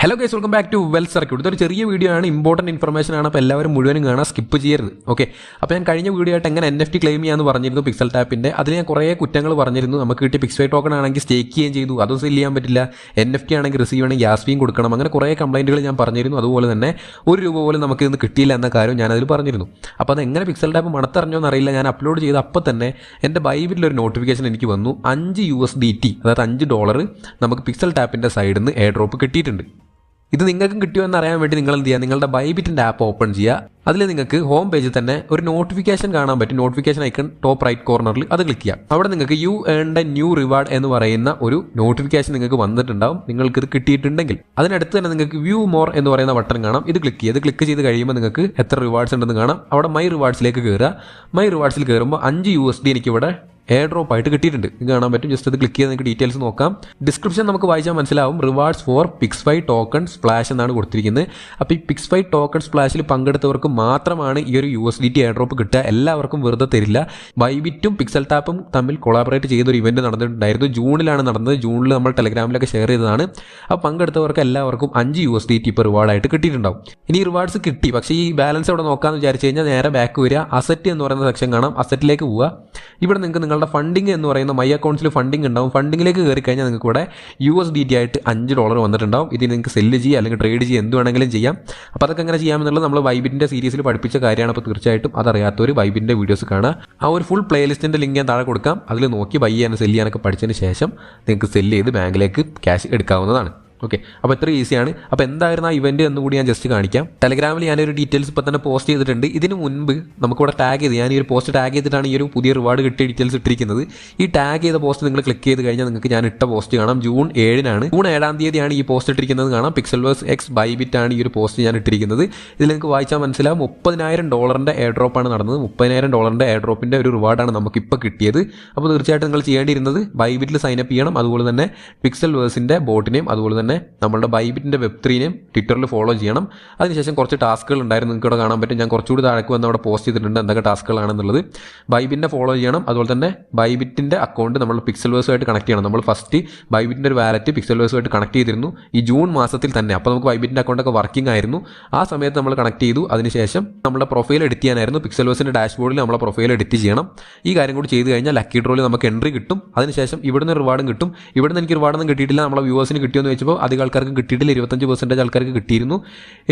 Hello guys, welcome back to well circuit. ഇതൊരു ചെറിയ video ആണ്, ഇമ്പോർട്ടൻറ്റ് ഇൻഫർമേഷൻ ആണ്. അപ്പോൾ എല്ലാവരും മുഴുവനും കാണാൻ സ്കിപ്പ് ചെയ്യരുത്. ഓക്കെ, അപ്പോൾ ഞാൻ കഴിഞ്ഞ വീഡിയോ ആയിട്ട് എങ്ങനെ NFT ക്ലെയിം ചെയ്യാമെന്ന് പറഞ്ഞിരുന്നു പിക്സൽ ടാപ്പിൻ്റെ. അതിൽ ഞാൻ കുറേ കുറ്റങ്ങൾ പറഞ്ഞിരുന്നു. നമുക്ക് കിട്ടിയ പിക്സൽ ടോക്കൺ ആണെങ്കിൽ സ്റ്റേക്ക് ചെയ്യുകയും ചെയ്തു, അതും സെല് ചെയ്യാൻ പറ്റില്ല. NFT ആണെങ്കിൽ റിസീവ് ചെയ്യണമെങ്കിൽ ഗ്യാസ് ഫീയും കൊടുക്കണം. അങ്ങനെ കുറേ കംപ്ലൈൻറ്റുകൾ ഞാൻ പറഞ്ഞിരുന്നു. അതുപോലെ തന്നെ $1 പോലും നമുക്ക് ഇന്ന് കിട്ടിയില്ല എന്ന കാര്യം ഞാനതിൽ പറഞ്ഞിരുന്നു. അപ്പോൾ അത് എങ്ങനെ പിക്സൽ ടാപ്പ് മണത്തറിഞ്ഞോ എന്നറിയില്ല. ഞാൻ അപ്ലോഡ് ചെയ്ത അപ്പോൾ തന്നെ എൻ്റെ ബൈബിറ്റിലൊരു നോട്ടിഫിക്കേഷൻ എനിക്ക് വന്നു. $5 അതായത് $5 നമുക്ക് പിക്സൽ ടാപ്പിൻ്റെ സൈഡിൽ നിന്ന് എയർ ഡ്രോപ്പ് കിട്ടിയിട്ടുണ്ട്. ഇത് നിങ്ങൾക്കും കിട്ടിയോ എന്നറിയാൻ വേണ്ടി നിങ്ങൾ എന്ത് ചെയ്യുക, നിങ്ങളുടെ ബൈബിറ്റിൻ്റെ ആപ്പ് ഓപ്പൺ ചെയ്യുക. അതിൽ നിങ്ങൾക്ക് ഹോം പേജിൽ തന്നെ ഒരു നോട്ടിഫിക്കേഷൻ കാണാൻ പറ്റും. നോട്ടിഫിക്കേഷൻ ഐക്കൺ ടോപ്പ് റൈറ്റ് കോർണറിൽ അത് ക്ലിക്ക് ചെയ്യാം. അവിടെ നിങ്ങൾക്ക് you earned a new reward എന്ന് പറയുന്ന ഒരു നോട്ടിഫിക്കേഷൻ നിങ്ങൾക്ക് വന്നിട്ടുണ്ടാവും. നിങ്ങൾക്ക് ഇത് കിട്ടിയിട്ടുണ്ടെങ്കിൽ അതിനടുത്ത് തന്നെ നിങ്ങൾക്ക് വ്യൂ മോർ എന്ന് പറയുന്ന ബട്ടൺ കാണാം. ഇത് ക്ലിക്ക് ചെയ്യുക. ഇത് ക്ലിക്ക് ചെയ്ത് കഴിയുമ്പോൾ നിങ്ങൾക്ക് എത്ര റിവാർഡ്സ് ഉണ്ടെന്ന് കാണാം. അവിടെ മൈ റിവാർഡ്സിലേക്ക് കയറുക. മൈ റിവാർഡ്സിൽ കയറുമ്പോൾ $5 എനിക്കിവിടെ എയർ ഡ്രോപ്പ് ആയിട്ട് കിട്ടിയിട്ടുണ്ട്. ഇത് കാണാൻ പറ്റും. ജസ്റ്റ് അത് ക്ലിക്ക് ചെയ്ത് നിങ്ങൾക്ക് ഡീറ്റെയിൽസ് നോക്കാം. ഡിസ്ക്രിപ്ഷൻ നമുക്ക് വായിച്ചാൽ മനസ്സിലാവും. Rewards for PixFi token splash എന്നാണ് കൊടുത്തിരിക്കുന്നത്. അപ്പോൾ ഈ PixFi ടോക്കൺ സ്പ്ലാഷിൽ പങ്കെടുത്തവർക്ക് മാത്രമാണ് ഈ ഒരു USDT എയർ ഡ്രോപ്പ് കിട്ടുക. എല്ലാവർക്കും വെറുതെ തരില്ല. ബൈബിറ്റും പിക്സൽ ടാപ്പും തമ്മിൽ കൊളാബറേറ്റ് ചെയ്തൊരു ഇവന്റ് നടന്നിട്ടുണ്ടായിരുന്നു. ജൂണിലാണ് നടന്നത്. ജൂണിൽ നമ്മൾ ടെലഗ്രാമിലൊക്കെ ഷെയർ ചെയ്തതാണ്. അപ്പോൾ പങ്കെടുത്തവർക്ക് എല്ലാവർക്കും $5 ഇപ്പോൾ റിവാർഡായിട്ട് കിട്ടിയിട്ടുണ്ടാവും. ഇനി റിവാർഡ്സ് കിട്ടി, പക്ഷേ ഈ ബാലൻസ് അവിടെ നോക്കാമെന്ന് വിചാരിച്ചു കഴിഞ്ഞാൽ നേരെ ബാക്ക് വരിക. അസറ്റ് എന്ന് പറയുന്ന സെക്ഷൻ കാണാം. അസറ്റിലേക്ക് പോവുക. ഇവിടെ നിങ്ങൾക്ക് നിങ്ങളുടെ ഫണ്ടിങ് എന്ന് പറയുന്ന മൈ അക്കൗണ്ട്സിൽ ഫണ്ടിങ് ഉണ്ടാവും. ഫണ്ടിങ്ങിലേക്ക് കയറി കഴിഞ്ഞാൽ നിങ്ങൾക്ക് ഇവിടെ USDT ആയിട്ട് $5 വന്നിട്ടുണ്ടാവും. ഇത് നിങ്ങൾക്ക് സെല്ല് ചെയ്യുക അല്ലെങ്കിൽ ട്രേഡ് ചെയ്യുക, എന്ത് വേണമെങ്കിലും ചെയ്യാം. അപ്പോൾ അതൊക്കെ എങ്ങനെ ചെയ്യാമെന്നുള്ളത് നമ്മൾ ബൈബിറ്റിൻ്റെ സീരീസിൽ പഠിപ്പിച്ച കാര്യമാണ്. അപ്പോൾ തീർച്ചയായിട്ടും അതറിയാത്തവർ ബൈബിറ്റിൻ്റെ വീഡിയോസ് കാണുക. ആ ഒരു ഫുൾ പ്ലേലിസ്റ്റിൻ്റെ ലിങ്ക് ഞാൻ താഴെ കൊടുക്കാം. അതിൽ നോക്കി ബൈ ചെയ്യാനും സെല്ല് ചെയ്യാനൊക്കെ പഠിച്ചതിന് ശേഷം നിങ്ങൾക്ക് സെല്ല് ചെയ്ത് ബാങ്കിലേക്ക് ക്യാഷ് എടുക്കാവുന്നതാണ്. ഓക്കെ, അപ്പോൾ ഇത്ര ഈസിയാണ്. അപ്പോൾ എന്തായിരുന്നു ആ ഇവന്റ് എന്ന് കൂടി ഞാൻ ജസ്റ്റ് കാണിക്കാം. ടെലഗ്രാമിൽ ഞാനൊരു ഡീറ്റെയിൽസ് ഇപ്പോൾ തന്നെ പോസ്റ്റ് ചെയ്തിട്ടുണ്ട്. ഇതിന് മുൻപ് നമുക്കിവിടെ ടാഗ് ചെയ്ത്, ഞാൻ ഈ ഒരു പോസ്റ്റ് ടാഗ് ചെയ്തിട്ടാണ് ഈ ഒരു പുതിയ റിവാർഡ് കിട്ടിയ ഡീറ്റെയിൽസ് ഇട്ടിരിക്കുന്നത്. ഈ ടാഗ് ചെയ്ത പോസ്റ്റ് നിങ്ങൾ ക്ലിക്ക് ചെയ്ത് കഴിഞ്ഞാൽ നിങ്ങൾക്ക് ഞാൻ ഇട്ട പോസ്റ്റ് കാണാം. ജൂൺ 7 ജൂൺ 7 ഈ പോസ്റ്റ് ഇട്ടിരിക്കുന്നത് കാണാം. പിക്സൽവേഴ്സ് എക്സ് ബൈബിറ്റ് ആണ് ഈ ഒരു പോസ്റ്റ് ഞാൻ ഇട്ടിരിക്കുന്നത്. ഇതിൽ നിങ്ങൾക്ക് വായിച്ചാൽ മനസ്സിലാവും. $30,000 എയർ ഡ്രോപ്പാണ് നടന്നത്. $30,000 എയർ ഡ്രോപ്പിൻ്റെ ഒരു റിവാർഡാണ് നമുക്കിപ്പോൾ കിട്ടിയത്. അപ്പോൾ തീർച്ചയായിട്ടും നിങ്ങൾ ചെയ്യേണ്ടിയിരുന്നത് ബൈബിറ്റിൽ സൈനപ്പ് ചെയ്യണം. അതുപോലെ തന്നെ പിക്സൽവേഴ്സിൻ്റെ ബോട്ടിനെയും അതുപോലെ തന്നെ നമ്മളുടെ ബൈബിറ്റിൻ്റെ Web3നെയും ട്വിറ്ററിൽ ഫോളോ ചെയ്യണം. അതിനുശേഷം കുറച്ച് ടാസ്കുകൾ ഉണ്ടായിരുന്നു, നിങ്ങൾക്ക് ഇവിടെ കാണാൻ പറ്റും. ഞാൻ കുറച്ചുകൂടി താഴേക്ക് വന്ന് അവിടെ പോസ്റ്റ് ചെയ്തിട്ടുണ്ട് എന്തൊക്കെ ടാസ്കുകളാണെന്നുള്ളത്. ബൈബിറ്റിനെ ഫോളോ ചെയ്യണം. അതുപോലെ തന്നെ ബൈബിറ്റിൻ്റെ അക്കൗണ്ട് നമ്മൾ പിക്സൽവേഴ്സുമായിട്ട് കണക്ട് ചെയ്യണം. നമ്മൾ ഫസ്റ്റ് ബൈബിറ്റിൻ്റെ ഒരു വാലറ്റ് പിക്സൽവേഴ്സുമായിട്ട് കണക്ട് ചെയ്തിരുന്നു ഈ ജൂൺ മാസത്തിൽ തന്നെ. അപ്പോൾ നമുക്ക് ബൈബിറ്റിൻ്റെ അക്കൗണ്ടൊക്കെ വർക്കിംഗ് ആയിരുന്നു. ആ സമയത്ത് നമ്മൾ കണക്ട് ചെയ്തു. അതിനുശേഷം നമ്മുടെ പ്രൊഫൈൽ എഡിറ്റ് ചെയ്യാനായിരുന്നു. പിക്സൽവേഴ്സിൻ്റെ ഡാഷ്ബോർഡിൽ നമ്മളെ പ്രൊഫൈൽ എഡിറ്റ് ചെയ്യണം. ഈ കാര്യം കൂടി ചെയ്ത് കഴിഞ്ഞാൽ ലക്കി ഡ്രോയിൽ നമുക്ക് എൻട്രി കിട്ടും. അതിനുശേഷം ഇവിടുന്ന് റിവാർഡും കിട്ടും. ഇവിടുന്ന് എനിക്ക് റിവാർഡൊന്നും കിട്ടിയിട്ടില്ല. നമ്മളെ വ്യൂവേഴ്സിന് കിട്ടിയെന്ന് വെച്ചപ്പോൾ അധികം ആൾക്കാർക്ക് കിട്ടിയിട്ടില്ല. 25% ആൾക്കാർക്ക് കിട്ടിയിരുന്നു.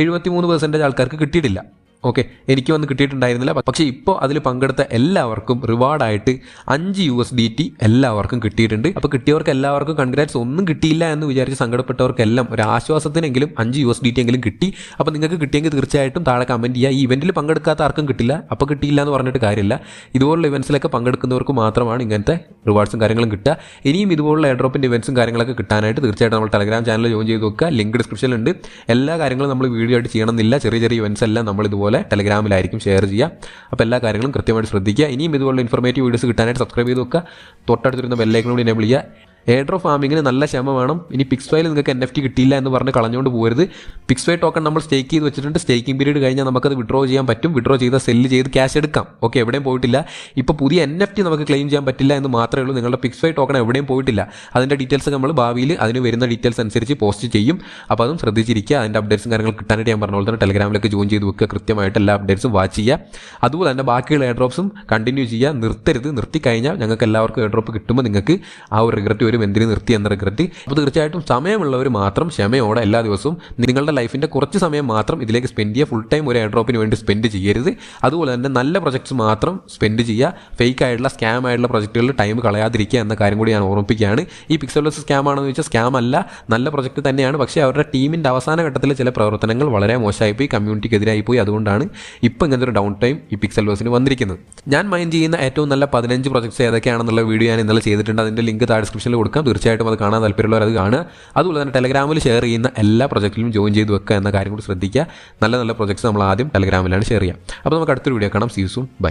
73% ആൾക്കാർക്ക് കിട്ടിയിട്ടില്ല. ഓക്കെ, എനിക്ക് വന്ന് കിട്ടിയിട്ടുണ്ടായിരുന്നില്ല. പക്ഷേ ഇപ്പോൾ അതിൽ പങ്കെടുത്ത എല്ലാവർക്കും റിവാർഡായിട്ട് $5 എല്ലാവർക്കും കിട്ടിയിട്ടുണ്ട്. അപ്പോൾ കിട്ടിയവർക്ക് എല്ലാവർക്കും കൺഗ്രാറ്റ്സ്. ഒന്നും കിട്ടിയില്ല എന്ന് വിചാരിച്ച് സങ്കടപ്പെട്ടവർക്കെല്ലാം ഒരു ആശ്വാസത്തിനെങ്കിലും $5 എങ്കിലും കിട്ടി. അപ്പോൾ നിങ്ങൾക്ക് കിട്ടിയെങ്കിൽ തീർച്ചയായിട്ടും താഴെ കമൻറ്റ് ചെയ്യുക. ഈ ഇവൻറ്റിൽ പങ്കെടുക്കാത്ത ആർക്കും കിട്ടില്ല. അപ്പോൾ കിട്ടിയില്ല എന്ന് പറഞ്ഞിട്ട് കാര്യമില്ല. ഇതുപോലുള്ള ഇവൻറ്റ്സിലൊക്കെ പങ്കെടുക്കുന്നവർക്ക് മാത്രമാണ് ഇങ്ങനത്തെ റിവാർഡ്സും കാര്യങ്ങളും കിട്ടുക. ഇനിയും ഇതുപോലുള്ള എയർ ഡ്രോപ്പിൻ്റെ ഇവൻറ്റ്സും കാര്യങ്ങളൊക്കെ കിട്ടാനായിട്ട് തീർച്ചയായിട്ടും നമ്മൾ ടെലഗ്രാം ചാനൽ ജോയിൻ ചെയ്ത് നോക്കുക. ലിങ്ക് ഡിസ്ക്രിപ്ഷനിലുണ്ട്. എല്ലാ കാര്യങ്ങളും നമ്മൾ വീഡിയോ ആയിട്ട് ചെയ്യണമെന്നില്ല. ചെറിയ ചെറിയ ഇവൻറ്റ്സ് എല്ലാം നമ്മൾ ഇതുപോലെ ടെലഗ്രാമിലായിരിക്കും ഷെയർ ചെയ്യുക. അപ്പോൾ എല്ലാ കാര്യങ്ങളും കൃത്യമായിട്ട് ശ്രദ്ധിക്കുക. ഇനിയും ഇതുപോലുള്ള ഇൻഫോർമേറ്റീവ് വീഡിയോസ് കിട്ടാനായിട്ട് സബ്സ്ക്രൈബ് ചെയ്ത് നോക്കുക. തൊട്ടടുത്തിരുന്ന ബെല്ലൈക്കൺ കൂടി എനേബിൾ ചെയ്യുക. എയർ ഡ്രോപ്പ് ഫാമിങ്ങിന് നല്ല ക്ഷമ വേണം. ഇനി പിക്സ്ഫൈയിൽ നിങ്ങൾക്ക് NFT കിട്ടിയില്ല എന്ന് പറഞ്ഞ് കളഞ്ഞുകൊണ്ട് പോകരുത്. പിക്സ്ഫൈ ടോക്കൺ നമ്മൾ സ്റ്റേക്ക് ചെയ്ത് വെച്ചിട്ടുണ്ട്. സ്റ്റേക്കിംഗ് പീരീഡ് കഴിഞ്ഞാൽ നമുക്കത് വിഡ്രോ ചെയ്യാൻ പറ്റും. വിഡ്രോ ചെയ്താൽ സെല്ല് ചെയ്ത് ക്യാഷ് എടുക്കാം. ഓക്കെ, എവിടെയും പോയിട്ടില്ല. ഇപ്പോൾ പുതിയ NFT നമുക്ക് ക്ലെയിം ചെയ്യാൻ പറ്റില്ല എന്ന് മാത്രമേ ഉള്ളൂ. നിങ്ങളുടെ പിക്സ്ഫൈ ടോക്കൺ എവിടെയും പോയിട്ടില്ല. അതിൻ്റെ ഡീറ്റെയിൽസ് നമ്മൾ ഭാവിയിൽ അതിന് വരുന്ന ഡീറ്റെയിൽസ് അനുസരിച്ച് പോസ്റ്റ് ചെയ്യും. അപ്പോൾ അതും ശ്രദ്ധിച്ചിരിക്കുക. അതിൻ്റെ അപ്ഡേറ്റ്സും കാര്യങ്ങൾ കിട്ടാനായിട്ട് ഞാൻ പറഞ്ഞ പോലെ തന്നെ ടെലഗ്രാമിലേക്ക് ജോയിൻ ചെയ്ത് വെക്കുക. കൃത്യമായിട്ട് എല്ലാ അപ്ഡേറ്റ്സും വാച്ച് ചെയ്യുക. അതുപോലെ തന്നെ ബാക്കിയുള്ള എയർ ഡ്രോപ്സും കണ്ടിന്യൂ ചെയ്യുക. നിർത്തരുത്. നിർത്തിക്കഴിഞ്ഞാൽ ഞങ്ങൾക്ക് എല്ലാവർക്കും എയർ ഡ്രോപ്പ് കിട്ടുമ്പോൾ നിങ്ങൾക്ക് ആ ഒരു റിഗ്രറ്റ് വരും. എന്തിന് നിർത്തി എന്ന റിഗ്രറ്റ്. അപ്പോൾ തീർച്ചയായിട്ടും സമയമുള്ളവർ മാത്രം ക്ഷമയോടെ എല്ലാ ദിവസവും നിങ്ങളുടെ ലൈഫിൻ്റെ കുറച്ച് സമയം മാത്രം ഇതിലേക്ക് സ്പെൻഡ് ചെയ്യുക. ഫുൾ ടൈം ഒരു എയർ ഡ്രോപ്പിന് വേണ്ടി സ്പെൻഡ് ചെയ്യരുത്. അതുപോലെ തന്നെ നല്ല പ്രൊജക്ട്സ് മാത്രം സ്പെൻഡ് ചെയ്യുക. ഫേക്ക് ആയിട്ടുള്ള സ്കാം ആയിട്ടുള്ള പ്രൊജക്റ്റുകളിൽ ടൈം കളയാതിരിക്കുക എന്ന കാര്യം കൂടി ഞാൻ ഓർമ്മിപ്പിക്കുകയാണ്. ഈ പിക്സൽവേഴ്സ് സ്കാം ആണെന്ന് ചോദിച്ചാൽ സ്കാം അല്ല, നല്ല പ്രൊജക്റ്റ് തന്നെയാണ്. പക്ഷേ അവരുടെ ടീമിൻ്റെ അവസാന ഘട്ടത്തിലെ ചില പ്രവർത്തനങ്ങൾ വളരെ മോശമായിപ്പോയി, കമ്മ്യൂണിറ്റിക്കെതിരായി പോയി. അതുകൊണ്ടാണ് ഇപ്പോൾ ഇങ്ങനത്തെ ഒരു ഡൗൺ ടൈം ഈ പിക്സൽവേഴ്സിന് വന്നിരിക്കുന്നത്. ഞാൻ മൈൻഡ് ചെയ്യുന്ന ഏറ്റവും നല്ല 15 പ്രൊജക്ട്സ് ഏതൊക്കെയാണെന്നുള്ള വീഡിയോ ഞാൻ ഇന്നലെ ചെയ്തിട്ടുണ്ട്. അതിൻ്റെ ലിങ്ക് താഴെ ഡിസ്ക്രിപ്ഷനിൽ കൊടുക്കാം. തീർച്ചയായിട്ടും അത് കാണാൻ താല്പര്യമുള്ളവർ അത് കാണുക. അതുപോലെ തന്നെ ടെലഗ്രാമിൽ ഷെയർ ചെയ്യുന്ന എല്ലാ പ്രൊജക്റ്റിലും ജോയിൻ ചെയ്ത് വെക്കുക എന്ന കാര്യം കൂടി ശ്രദ്ധിക്കുക. നല്ല നല്ല പ്രൊജക്ട്സ് നമ്മൾ ആദ്യം ടെലഗ്രാമിലാണ് ഷെയർ ചെയ്യുക. അപ്പോൾ നമുക്ക് അടുത്തൊരു വീഡിയോ കാണാം. See you soon. ബൈ.